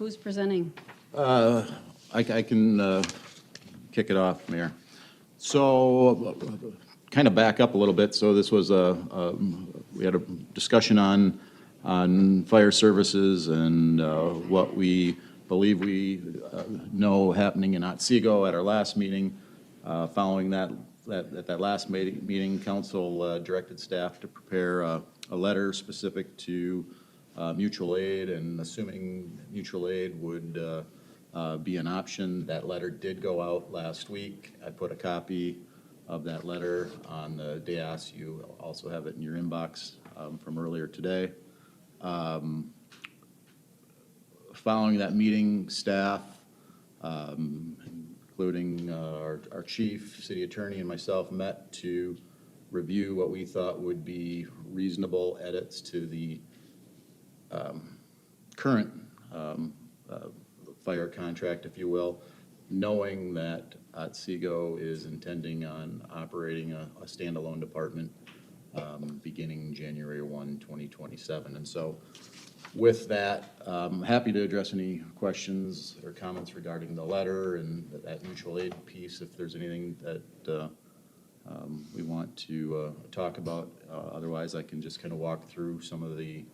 Who's presenting? I can kick it off, Mayor. So, kind of back up a little bit. So this was we had a discussion on fire services and what we believe we know happening in Otsego at our last meeting. Following that last meeting, council directed staff to prepare a letter specific to mutual aid, and assuming mutual aid would be an option. That letter did go out last week. I put a copy of that letter on the dais. You also have it in your inbox from earlier today. Following that meeting, staff, including our chief, city attorney, and myself, met to review what we thought would be reasonable edits to the current fire contract, if you will, knowing that Otsego is intending on operating a standalone department beginning January 1, 2027. And so with that, I'm happy to address any questions or comments regarding the letter and that mutual aid piece, if there's anything that we want to talk about. Otherwise, I can just kind of walk through some of the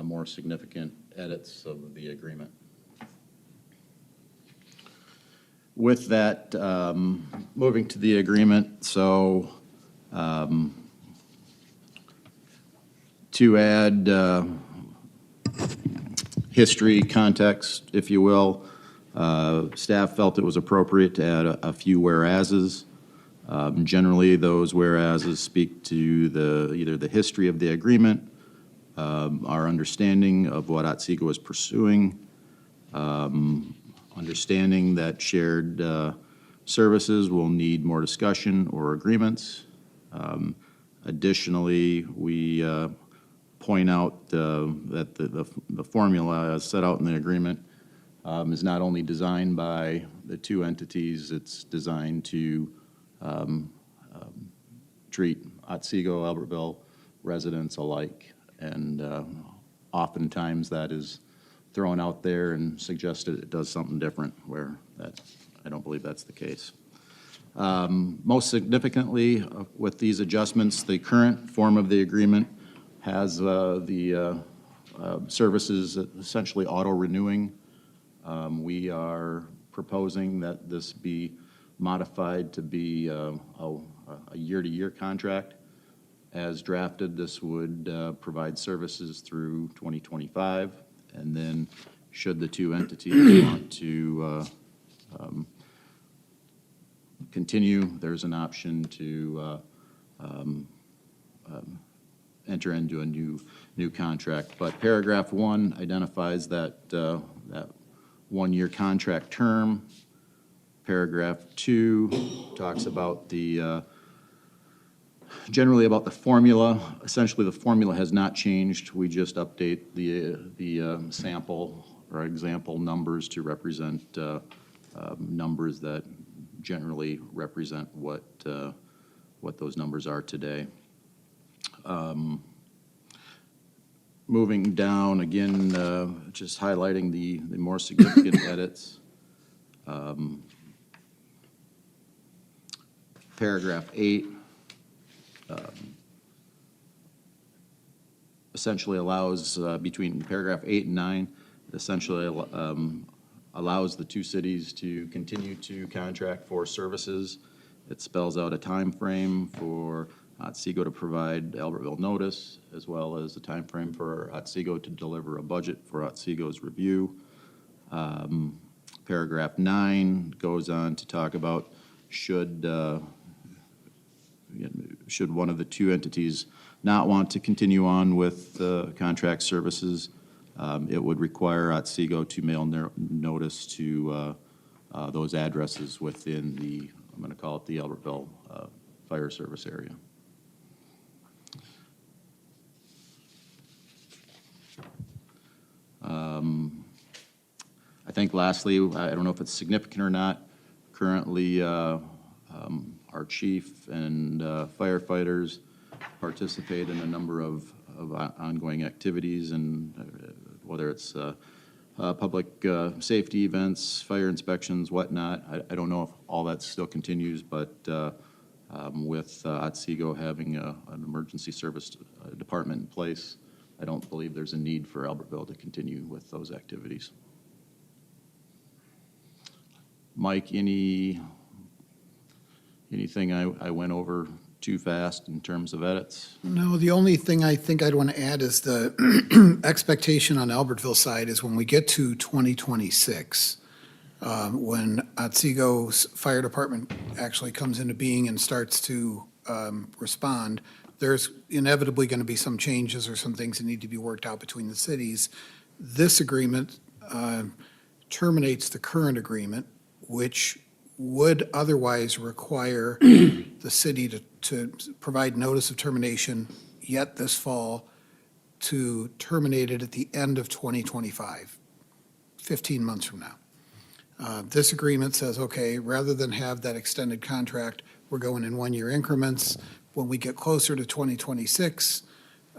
more significant edits of the agreement. With that, moving to the agreement, so to add history, context, if you will, staff felt it was appropriate to add a few whereases. Generally, those whereases speak to either the history of the agreement, our understanding of what Otsego is pursuing, understanding that shared services will need more discussion or agreements. Additionally, we point out that the formula as set out in the agreement is not only designed by the two entities, it's designed to treat Otsego, Albertville residents alike. And oftentimes that is thrown out there and suggested it does something different, where I don't believe that's the case. Most significantly, with these adjustments, the current form of the agreement has the services essentially auto-renewing. We are proposing that this be modified to be a year-to-year contract. As drafted, this would provide services through 2025, and then should the two entities want to continue, there's an option to enter into a new contract. But paragraph 1 identifies that that one-year contract term. Paragraph 2 talks about generally about the formula. Essentially, the formula has not changed. We just update the sample or example numbers to represent numbers that generally represent what those numbers are today. Moving down again, just highlighting the more significant edits. Paragraph 8 essentially allows, between paragraph 8 and 9, essentially allows the two cities to continue to contract for services. It spells out a time frame for Otsego to provide Albertville notice, as well as a time frame for Otsego to deliver a budget for Otsego's review. Paragraph 9 goes on to talk about should one of the two entities not want to continue on with contract services, it would require Otsego to mail notice to those addresses within the, I'm going to call it the Albertville fire service area. I think lastly, I don't know if it's significant or not, currently our chief and firefighters participate in a number of ongoing activities, and whether it's public safety events, fire inspections, whatnot. I don't know if all that still continues, but with Otsego having an emergency service department in place, I don't believe there's a need for Albertville to continue with those activities. Mike, anything I went over too fast in terms of edits? No, the only thing I think I'd want to add is the expectation on Albertville side is when we get to 2026, when Otsego's fire department actually comes into being and starts to respond, there's inevitably going to be some changes or some things that need to be worked out between the cities. This agreement terminates the current agreement, which would otherwise require the city to provide notice of termination yet this fall to terminate it at the end of 2025, 15 months from now. This agreement says, okay, rather than have that extended contract, we're going in one-year increments. When we get closer to 2026,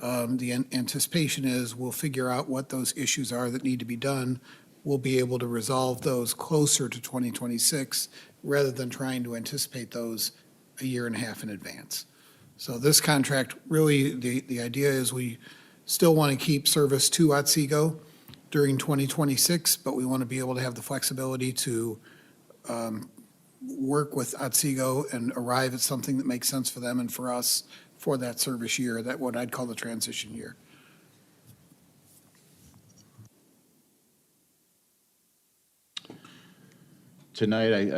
the anticipation is we'll figure out what those issues are that need to be done. We'll be able to resolve those closer to 2026 rather than trying to anticipate those a year and a half in advance. So this contract, really, the idea is we still want to keep service to Otsego during 2026, but we want to be able to have the flexibility to work with Otsego and arrive at something that makes sense for them and for us for that service year, that what I'd call the transition year. Tonight,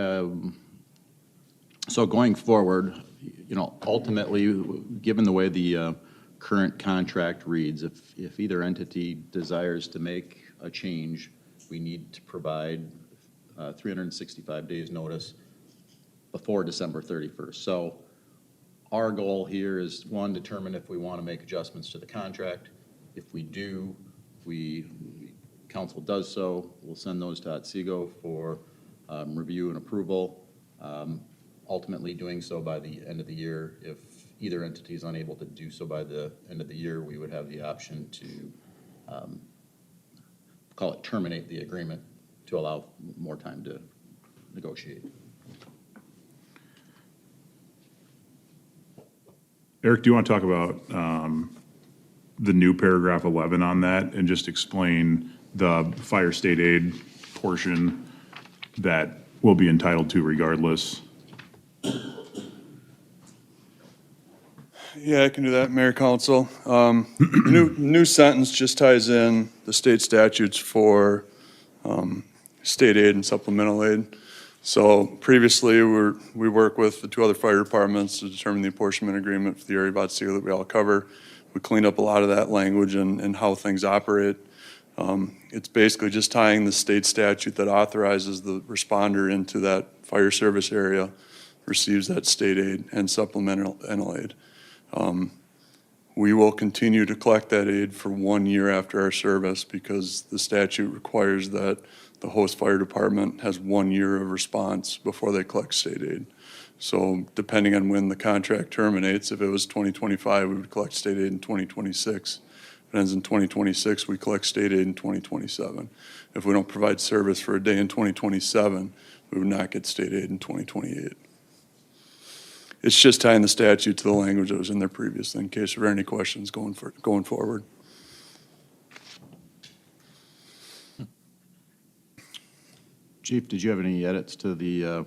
so going forward, ultimately, given the way the current contract reads, if either entity desires to make a change, we need to provide 365 days notice before December 31st. So our goal here is, one, determine if we want to make adjustments to the contract. If we do, council does so, we'll send those to Otsego for review and approval, ultimately doing so by the end of the year. If either entity is unable to do so by the end of the year, we would have the option to call it terminate the agreement to allow more time to negotiate. Eric, do you want to talk about the new paragraph 11 on that and just explain the fire state aid portion that will be entitled to regardless? Yeah, I can do that, Mayor, Council. New sentence just ties in the state statutes for state aid and supplemental aid. So previously, we work with the two other fire departments to determine the apportionment agreement for the area of Otsego that we all cover. We cleaned up a lot of that language and how things operate. It's basically just tying the state statute that authorizes the responder into that fire service area receives that state aid and supplemental aid. We will continue to collect that aid for 1 year after our service because the statute requires that the host fire department has 1 year of response before they collect state aid. So depending on when the contract terminates, if it was 2025, we would collect state aid in 2026. If it ends in 2026, we collect state aid in 2027. If we don't provide service for a day in 2027, we would not get state aid in 2028. It's just tying the statute to the language that was in there previously in case there are any questions going forward. Chief, did you have any edits to the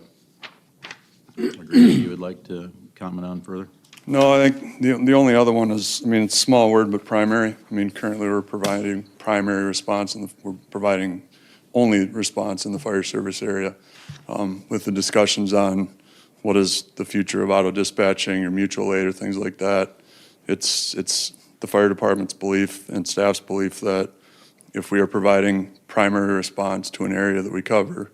agreement you would like to comment on further? No, I think the only other one is, it's a small word, but primary. Currently we're providing primary response and we're providing only response in the fire service area. With the discussions on what is the future of auto dispatching or mutual aid or things like that, it's the fire department's belief and staff's belief that if we are providing primary response to an area that we cover,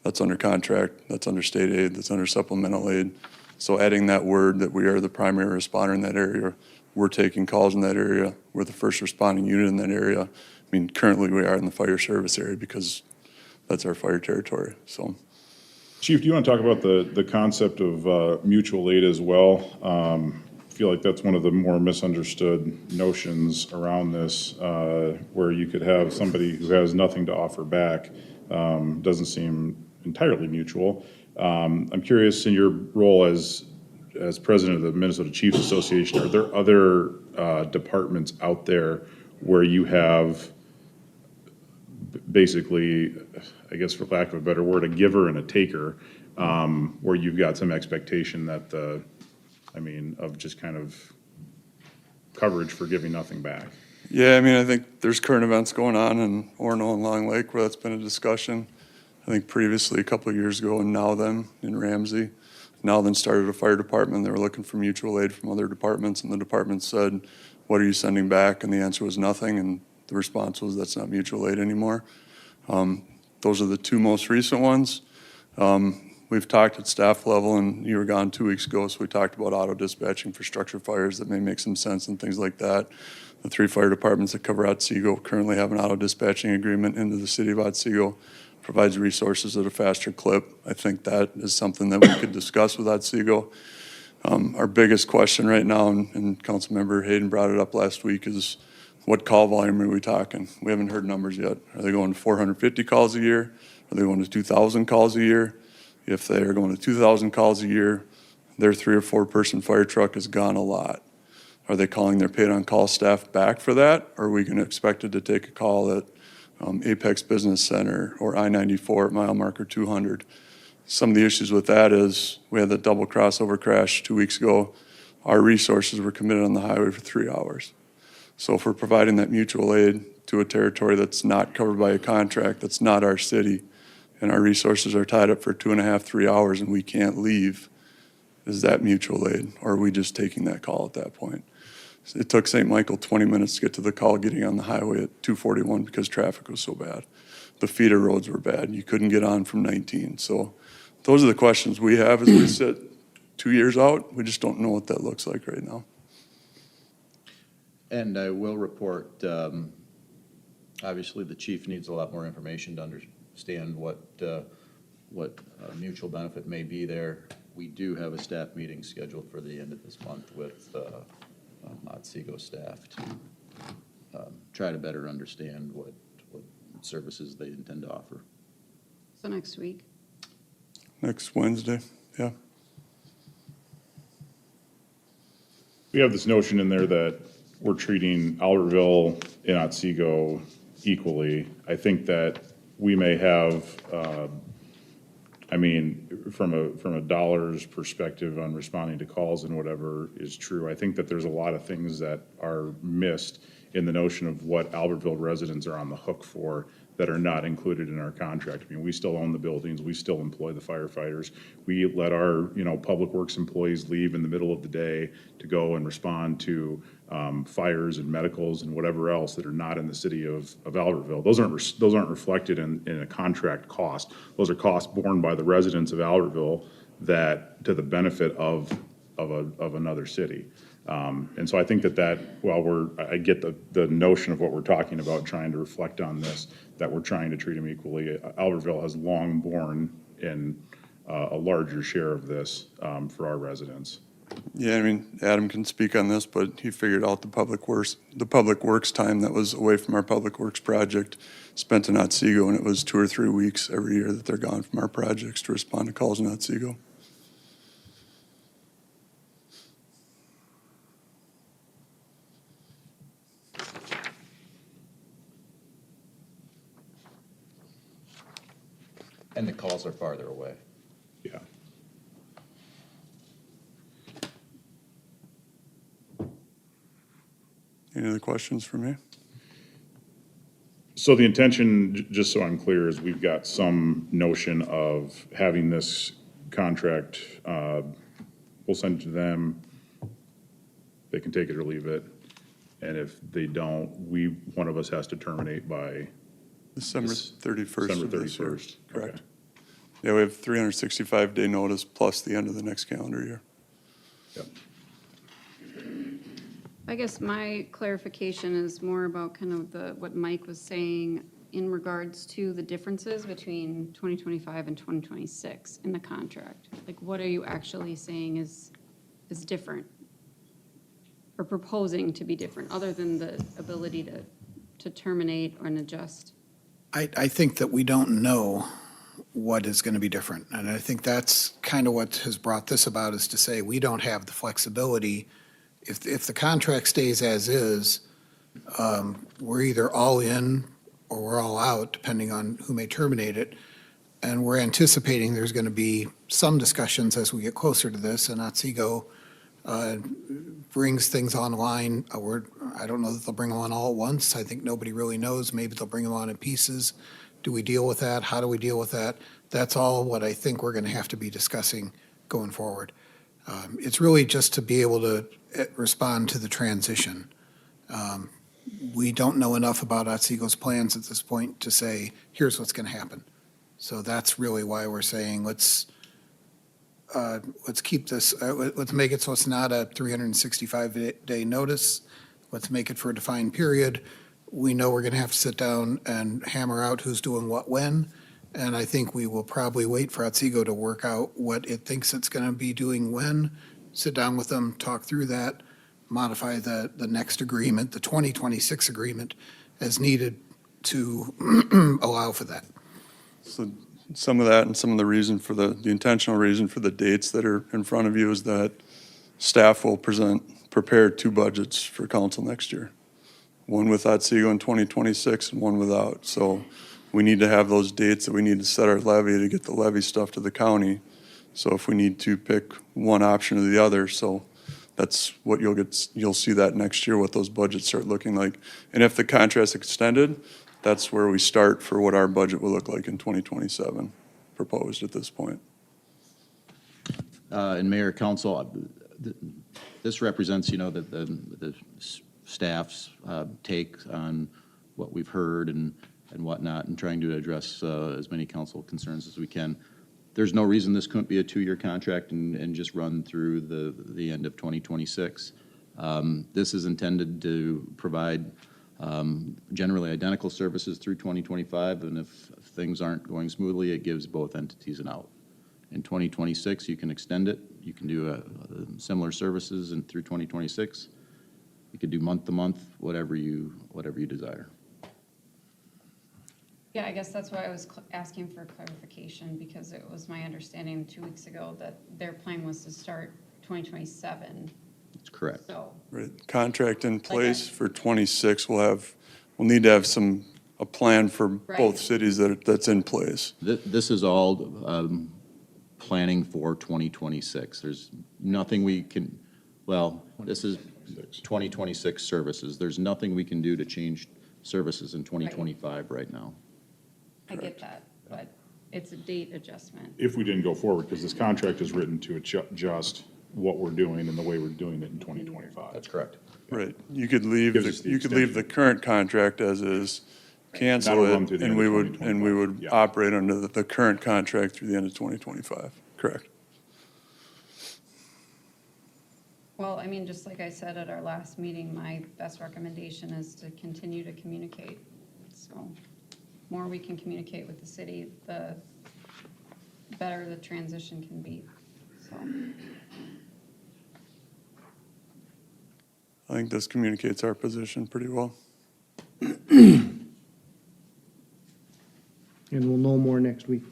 that's under contract, that's under state aid, that's under supplemental aid. So adding that word that we are the primary responder in that area, we're taking calls in that area, we're the first responding unit in that area. Currently we are in the fire service area because that's our fire territory, so. Chief, do you want to talk about the concept of mutual aid as well? feel like that's one of the more misunderstood notions around this, where you could have somebody who has nothing to offer back. Doesn't seem entirely mutual. I'm curious, in your role as president of the Minnesota Chiefs Association, are there other departments out there where you have basically, I guess for lack of a better word, a giver and a taker, where you've got some expectation that of just kind of coverage for giving nothing back? Yeah, I mean, I think there's current events going on in Orono and Long Lake where that's been a discussion. I think previously, a couple of years ago, and now then in Ramsey. Now then started a fire department. They were looking for mutual aid from other departments, and the department said, "What are you sending back?" And the answer was nothing, and the response was, "That's not mutual aid anymore." Those are the two most recent ones. We've talked at staff level, and you were gone 2 weeks ago, so we talked about auto dispatching for structure fires that may make some sense and things like that. The 3 fire departments that cover Otsego currently have an auto dispatching agreement into the city of Otsego, provides resources at a faster clip. I think that is something that we could discuss with Otsego. Our biggest question right now, and Councilmember Hayden brought it up last week, is what call volume are we talking? We haven't heard numbers yet. Are they going to 450 calls a year? Are they going to 2,000 calls a year? If they are going to 2,000 calls a year, their 3 or 4 person fire truck has gone a lot. Are they calling their paid-on-call staff back for that? Or are we going to expect it to take a call at Apex Business Center or I-94 at mile marker 200? Some of the issues with that is we had that double crossover crash 2 weeks ago. Our resources were committed on the highway for 3 hours. So if we're providing that mutual aid to a territory that's not covered by a contract, that's not our city, and our resources are tied up for 2.5, 3 hours and we can't leave, is that mutual aid? Or are we just taking that call at that point? It took St. Michael 20 minutes to get to the call getting on the highway at 241 because traffic was so bad. The feeder roads were bad. You couldn't get on from 19. So those are the questions we have as we sit 2 years out. We just don't know what that looks like right now. And I will report, obviously, the chief needs a lot more information to understand what mutual benefit may be there. We do have a staff meeting scheduled for the end of this month with Otsego staff to try to better understand what services they intend to offer. So next week? Next Wednesday, yeah. We have this notion in there that we're treating Albertville and Otsego equally. I think that we may have, from a dollars perspective on responding to calls and whatever is true, I think that there's a lot of things that are missed in the notion of what Albertville residents are on the hook for that are not included in our contract. I mean, we still own the buildings, we still employ the firefighters. We let our, public works employees leave in the middle of the day to go and respond to fires and medicals and whatever else that are not in the city of Albertville. Those aren't reflected in a contract cost. Those are costs borne by the residents of Albertville that to the benefit of another city. And so I think that while I get the notion of what we're talking about, trying to reflect on this, that we're trying to treat them equally. Albertville has long borne in a larger share of this for our residents. Yeah, I mean, Adam can speak on this, but he figured out the public works time that was away from our public works project spent in Otsego, and it was 2 or 3 weeks every year that they're gone from our projects to respond to calls in Otsego. And the calls are farther away. Yeah. Any other questions for me? So the intention, just so I'm clear, is we've got some notion of having this contract, we'll send it to them. They can take it or leave it. And if they don't, one of us has to terminate by December 31st. December of this year. 31st. Correct. Okay. Yeah, we have 365-day notice plus the end of the next calendar year. Yep. I guess my clarification is more about kind of what Mike was saying in regards to the differences between 2025 and 2026 in the contract. Like, what are you actually saying is different? or proposing to be different, other than the ability to terminate and adjust? I think that we don't know what is going to be different. And I think that's kind of what has brought this about, is to say we don't have the flexibility. If the contract stays as is, we're either all in or we're all out, depending on who may terminate it. And we're anticipating there's going to be some discussions as we get closer to this, and Otsego brings things online. I don't know that they'll bring them on all at once. I think nobody really knows. Maybe they'll bring them on in pieces. Do we deal with that? How do we deal with that? That's all what I think we're going to have to be discussing going forward. It's really just to be able to respond to the transition. We don't know enough about Otsego's plans at this point to say, here's what's going to happen. So that's really why we're saying, let's keep this, let's make it so it's not a 365-day notice. Let's make it for a defined period. We know we're going to have to sit down and hammer out who's doing what when. And I think we will probably wait for Otsego to work out what it thinks it's going to be doing when, sit down with them, talk through that, modify the next agreement, the 2026 agreement, as needed to allow for that. So some of that and some of the reason for the intentional reason for the dates that are in front of you is that staff will prepare 2 budgets for council next year. One with Otsego in 2026 and one without. So we need to have those dates that we need to set our levy to get the levy stuff to the county. So if we need to pick one option or the other, so that's what you'll see that next year, what those budgets start looking like. And if the contract's extended, that's where we start for what our budget will look like in 2027, proposed at this point. And Mayor, Council, this represents, the staff's take on what we've heard and whatnot, and trying to address as many council concerns as we can. There's no reason this couldn't be a 2-year contract and just run through the end of 2026. This is intended to provide generally identical services through 2025, and if things aren't going smoothly, it gives both entities an out. In 2026, you can extend it. You can do similar services through 2026. You could do month to month, whatever you desire. Yeah, I guess that's why I was asking for clarification, because it was my understanding 2 weeks ago that their plan was to start 2027, That's correct. so. Right, contract in place for 26, we'll need to have a plan for Right. both cities that's in place. This is all planning for 2026. There's nothing we can, this is 2026 services. There's nothing we can do to change services in 2025 right now. I get that, but it's a date adjustment. If we didn't go forward, because this contract is written to adjust what we're doing and the way we're doing it in 2025. That's correct. Right, you could leave, Gives us the you could leave extension. the current contract as is, cancel That'll run it, through the and end we of would, 2025. Yeah. operate under the current contract through the end of 2025, correct? Well, I mean, just like I said at our last meeting, my best recommendation is to continue to communicate. So more we can communicate with the city, the better the transition can be, so. I think this communicates our position pretty well. And we'll know more next week.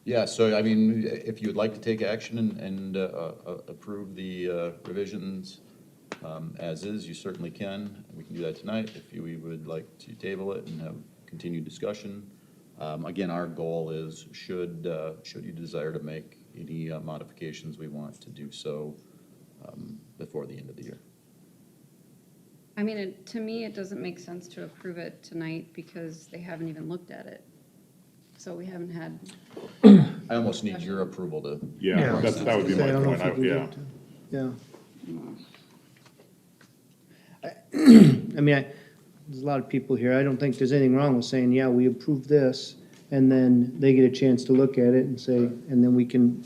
Yeah, so I mean, if you would like to take action and approve the revisions as is, you certainly can. We can do that tonight. If we would like to table it and have continued discussion. Again, our goal is, should you desire to make any modifications, we want to do so before the end of the year. I mean, to me, it doesn't make sense to approve it tonight because they haven't even looked at it. So we haven't had, I almost need your approval to. Yeah, that would be my I don't know point. if we Yeah. can yeah. I mean, there's a lot of people here. I don't think there's anything wrong with saying, yeah, we approve this, and then they get a chance to look at it and say, and then we can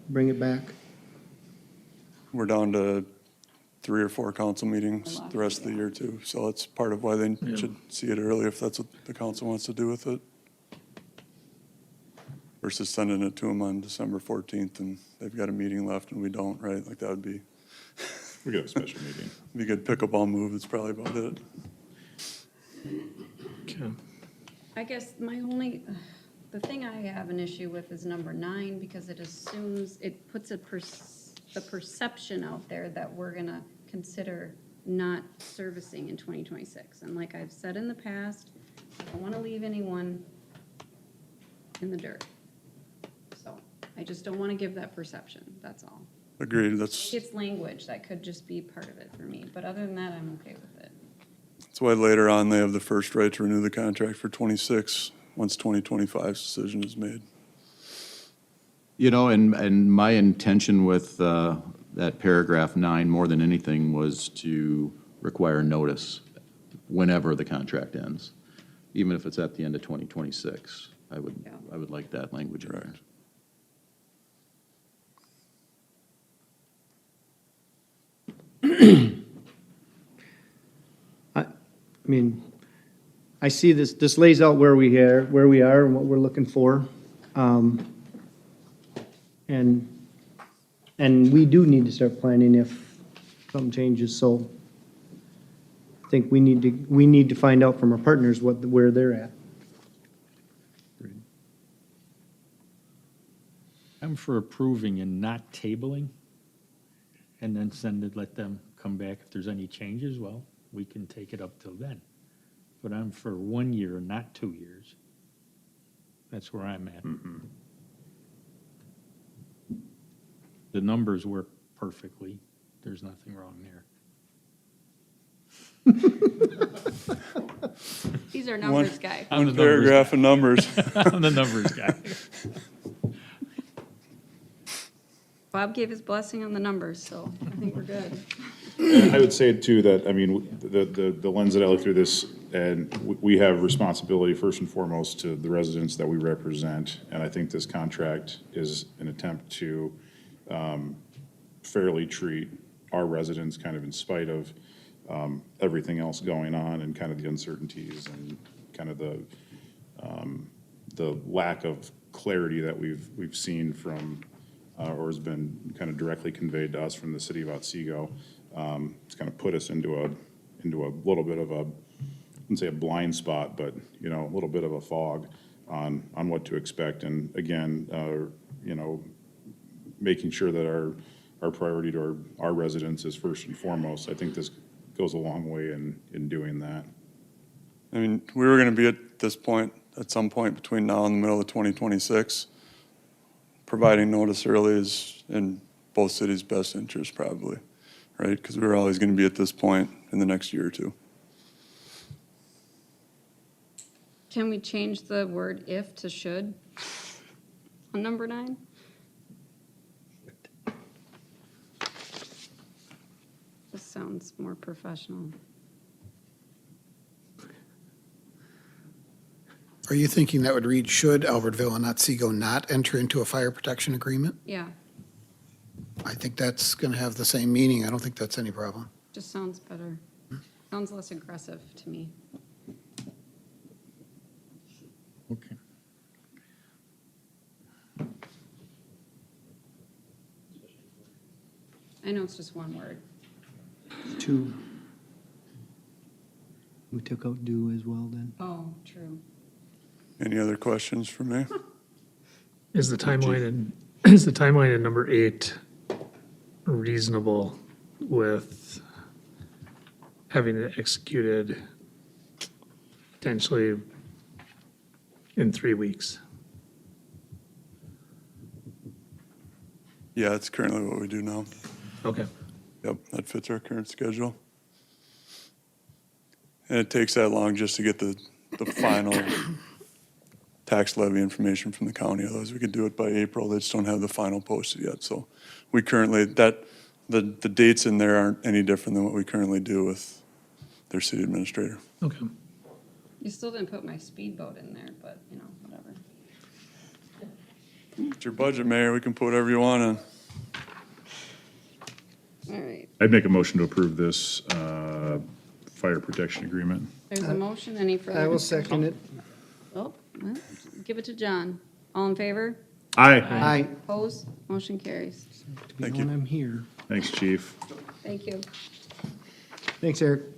bring it back. We're down to 3 or 4 council meetings the rest of the year too, so that's part of why they should see it early if that's what the council wants to do with it. Versus sending it to them on December 14th and they've got a meeting left and we don't, right? Like that would be We got a special meeting. Be a good pickleball move, that's probably about it. Okay. I guess my only, the thing I have an issue with is number 9, because it assumes, it puts the perception out there that we're gonna consider not servicing in 2026. And like I've said in the past, I don't wanna leave anyone in the dirt. So I just don't wanna give that perception, that's all. Agreed, that's It's language, that could just be part of it for me, but other than that, I'm okay with it. why later on they have the first right to renew the contract for 26, once 2025's decision is made. You know, and my intention with that paragraph 9, more than anything, was to require notice whenever the contract ends, even if it's at the end of 2026. I would like that language in there. Correct. I mean, I see this lays out where we are and what we're looking for. And we do need to start planning if something changes, so I think we need to find out from our partners where they're at. I'm for approving and not tabling, and then let them come back. If there's any changes, well, we can take it up till then. But I'm for 1 year, not 2 years. That's where I'm at. The numbers work perfectly. There's nothing wrong there. He's our numbers guy. I'm the One numbers paragraph of numbers. I'm the numbers guy. Bob gave his blessing on the numbers, so I think we're good. I would say too that, I mean, the lens that I look through this, and we have responsibility first and foremost to the residents that we represent. And I think this contract is an attempt to fairly treat our residents kind of in spite of everything else going on and kind of the uncertainties and kind of the lack of clarity that we've seen from, or has been kind of directly conveyed to us from the city of Otsego. It's kind of put us into a little bit of a, I wouldn't say a blind spot, but, you know, a little bit of a fog on what to expect. And again, you know, making sure that our priority to our residents is first and foremost. I think this goes a long way in doing that. I mean, we were gonna be at this point, at some point between now and the middle of 2026. Providing notice early is in both cities' best interest probably, right? Because we're always gonna be at this point in the next year or two. Can we change the word if to should on number 9? This sounds more professional. Are you thinking that would read, should Albertville and Otsego not enter into a fire protection agreement? Yeah, I think that's going to have the same meaning. I don't think that's any problem. just sounds better. Sounds less aggressive to me. Okay. I know it's just one word. 2. We took out do as well then. Oh, true. Any other questions for me? Is the timeline in number 8 reasonable with having it executed potentially in 3 weeks? Yeah, it's currently what we do now. Okay. Yep, that fits our current schedule. And it takes that long just to get the final tax levy information from the county. Otherwise, we could do it by April. They just don't have the final posted yet. So we currently, the dates in there aren't any different than what we currently do with their city administrator. Okay. You still didn't put my speedboat in there, but, you know, whatever. It's your budget, Mayor. We can put whatever you want in. All right, I'd make a motion to approve this fire protection agreement. there's a motion. Any further? I will discussion? second it. Oh, well, give it to John. All in favor? Aye. Aye. Opposed? Motion carries. To be Thank known you. I'm here. Thanks, chief. Thank you. Thanks, Eric.